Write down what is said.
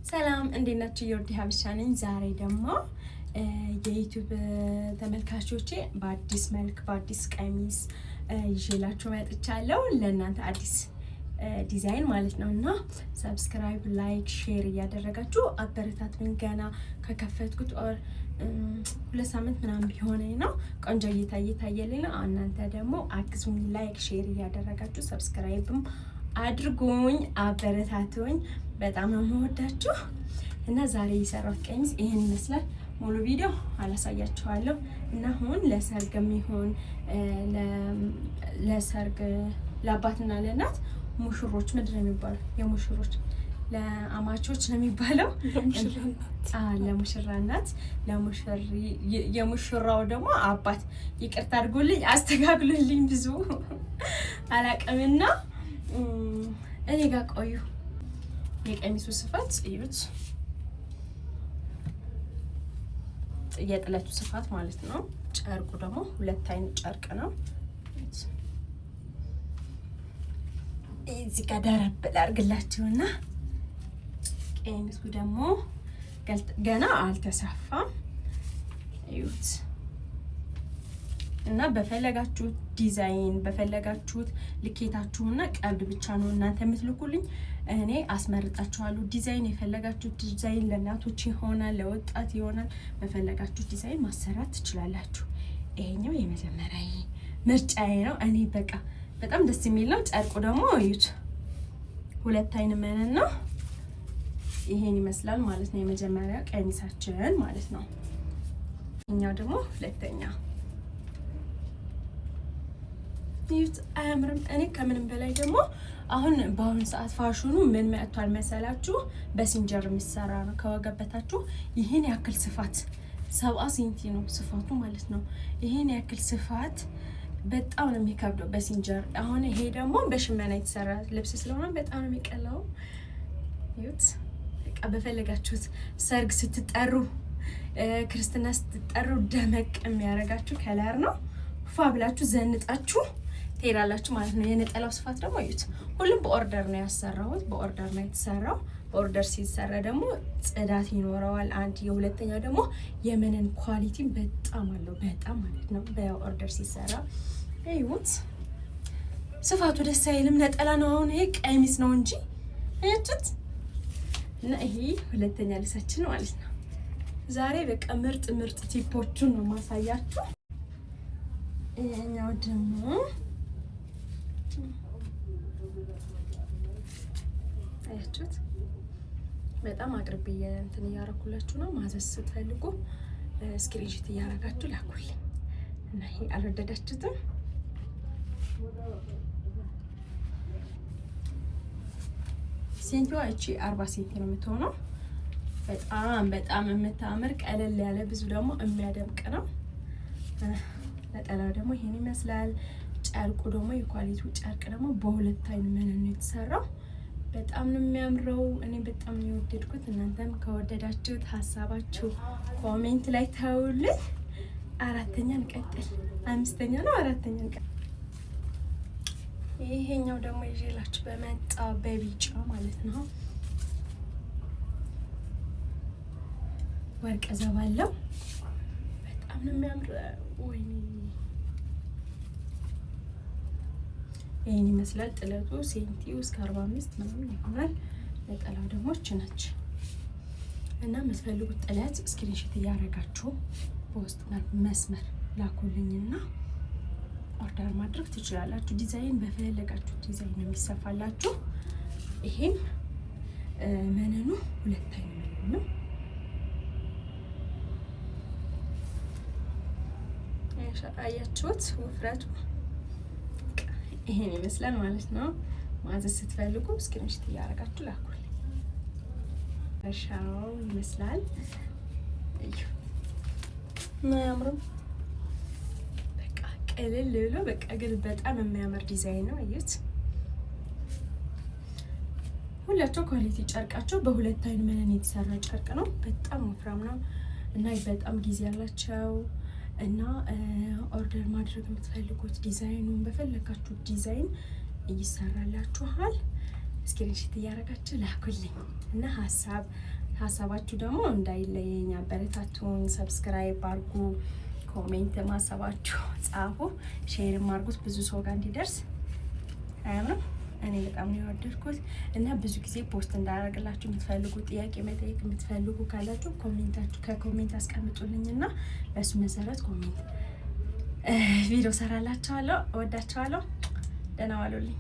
ሰላም እንዴት ናችሁ? የወርዲ ሀበሻ ነኝ። ዛሬ ደግሞ የዩቲዩብ ተመልካቾቼ በአዲስ መልክ በአዲስ ቀሚስ ይዤላችሁ መጥቻለሁ። ለእናንተ አዲስ ዲዛይን ማለት ነው እና ሰብስክራይብ፣ ላይክ፣ ሼር እያደረጋችሁ አበረታቱኝ። ገና ከከፈትኩት ኦር 2 ሳምንት ምናምን ቢሆነኝ ነው። ቆንጆ እየታየልኝ ነው። እናንተ ደግሞ አግዙኝ፣ ላይክ ሼር እያደረጋችሁ ሰብስክራይብም አድርጉኝ፣ አበረታቱኝ። በጣም ነው የምወዳችሁ እና ዛሬ የሰራሁት ቀሚስ ይሄን ይመስላል። ሙሉ ቪዲዮ አላሳያችኋለሁ እና አሁን ለሰርግም ይሁን ለሰርግ ለአባትና ለእናት ሙሽሮች ምንድን ነው የሚባለው? የሙሽሮች ለአማቾች ነው የሚባለው። ለሙሽራ እናት የሙሽራው ደግሞ አባት። ይቅርታ አድርጎልኝ አስተካክሉልኝ፣ ብዙ አላቅምና እኔ ጋር ቆዩ። የቀሚሱ ስፋት እዩት፣ የጥለቱ ስፋት ማለት ነው። ጨርቁ ደግሞ 2 አይነት ጨርቅ ነው። እዚህ ጋር ደረብ ላድርግላችሁና ቀሚሱ ደግሞ ገና አልተሰፋም። እዩት እና በፈለጋችሁት ዲዛይን በፈለጋችሁት ልኬታችሁና ቀብድ ብቻ ነው እናንተ የምትልኩልኝ። እኔ አስመርጣችኋለሁ። ዲዛይን የፈለጋችሁት ዲዛይን ለእናቶች ይሆናል፣ ለወጣት ይሆናል። በፈለጋችሁት ዲዛይን ማሰራት ትችላላችሁ። ይሄኛው የመጀመሪያ ምርጫዬ ነው። እኔ በቃ በጣም ደስ የሚል ነው። ጨርቁ ደግሞ እዩት፣ 2 አይን መነን ነው። ይሄን ይመስላል ማለት ነው። የመጀመሪያ ቀሚሳችን ማለት ነው። ይሄኛው ደግሞ ሁለተኛ። ይሁት አያምርም? እኔ ከምንም በላይ ደግሞ አሁን በአሁኑ ሰዓት ፋሽኑ ምን መጥቷል መሰላችሁ? በሲንጀር የሚሰራ ነው። ከወገበታችሁ ይሄን ያክል ስፋት 70 ሴንቲ ነው ስፋቱ ማለት ነው። ይሄን ያክል ስፋት በጣም ነው የሚከብደው በሲንጀር። አሁን ይሄ ደግሞ በሽመና የተሰራ ልብስ ስለሆነ በጣም ነው የሚቀላው። ይሁት በቃ በፈለጋችሁት ሰርግ ስትጠሩ፣ ክርስትና ስትጠሩ ደመቅ የሚያደርጋችሁ ከለር ነው። ፏ ብላችሁ ዘንጣችሁ ትሄዳላችሁ ማለት ነው። የነጠላው ስፋት ደግሞ እዩት። ሁሉም በኦርደር ነው ያሰራሁት፣ በኦርደር ነው የተሰራው። በኦርደር ሲሰራ ደግሞ ጽዳት ይኖረዋል። አንድ የሁለተኛው ደግሞ የመነን ኳሊቲ በጣም አለው፣ በጣም ማለት ነው። በኦርደር ሲሰራ እዩት። ስፋቱ ደስ አይልም? ነጠላ ነው። አሁን ይሄ ቀሚስ ነው እንጂ እዩት። እና ይሄ ሁለተኛ ልብሳችን ማለት ነው። ዛሬ በቃ ምርጥ ምርጥ ቲፖቹን ነው ማሳያችሁ። ይሄኛው ደግሞ አያችሁት? በጣም አቅርቤ እንትን እያረኩላችሁ ነው። ማዘዝ ስትፈልጉ ስክሪንሾት እያረጋችሁ ላኩልኝ። እና ይሄ አልወደዳችሁትም? ሴንቲዋ እቺ 40 ሴንቲ ነው የምትሆነው። በጣም የምታምር ቀለል ያለ ብዙ ደግሞ የሚያደምቅ ነው። ነጠላው ደግሞ ይሄን ይመስላል። ጨርቁ ደግሞ የኳሊቲው ጨርቅ ደግሞ በ2 አይን መነን ነው የተሰራው። በጣም ነው የሚያምረው። እኔ በጣም ነው የወደድኩት። እናንተም ከወደዳችሁት ሀሳባችሁ ኮሜንት ላይ ተውልኝ። 4ኛ እንቀጥል። 5ኛ ነው 4ኛ እንቀጥል። ይሄኛው ደግሞ ይዤላችሁ በመጣ በቢጫ ማለት ነው። ወርቀ ዘብ አለው። በጣም ነው የሚያምረው። ወይኔ ይሄን ይመስላል። ጥለቱ ሴንቲው እስከ 45 ምናምን ይሆናል። ነጠላው ደግሞ እቺ ነች እና የምትፈልጉት ጥለት ስክሪንሾት እያደረጋችሁ በውስጥ መስመር ላኩልኝና ኦርደር ማድረግ ትችላላችሁ። ዲዛይን በፈለጋችሁ ዲዛይን ነው የሚሰፋላችሁ። ይሄም መነኑ 2 አይን መነን ነው። አያችሁት ውፍረቱ? ይሄን ይመስላል ማለት ነው። ማዘዝ ስትፈልጉ ስክሪንሾት እያደረጋችሁ ላኩልኝ። ሻው ይመስላል። እዩ ማያምርም? በቃ ቀለል ብሎ በቃ ግን በጣም የሚያምር ዲዛይን ነው። እዩት። ሁላቸው ኳሊቲ ጨርቃቸው በ2 አይን መነን የተሰራ ጨርቅ ነው። በጣም ወፍራም ነው እና በጣም ጊዜ ያላቸው እና ኦርደር ማድረግ የምትፈልጉት ዲዛይኑን በፈለጋችሁ ዲዛይን ይሰራላችኋል። ስክሪንሾት እያደረጋችሁ ላኩልኝ እና ሀሳብ ሀሳባችሁ ደግሞ እንዳይለየኝ፣ አበረታቱን። ሰብስክራይብ አድርጉ፣ ኮሜንት ማሰባችሁ ጻፉ፣ ሼርም አድርጉት ብዙ ሰው ጋር እንዲደርስ። አያምርም? እኔ በጣም ነው የወደድኩት እና ብዙ ጊዜ ፖስት እንዳደርግላችሁ የምትፈልጉ ጥያቄ መጠየቅ የምትፈልጉ ካላችሁ ከኮሜንት አስቀምጡልኝና በሱ መሰረት ኮሜንት ቪዲዮ ሰራላችኋለሁ። እወዳችኋለሁ። ደህና ዋሉልኝ።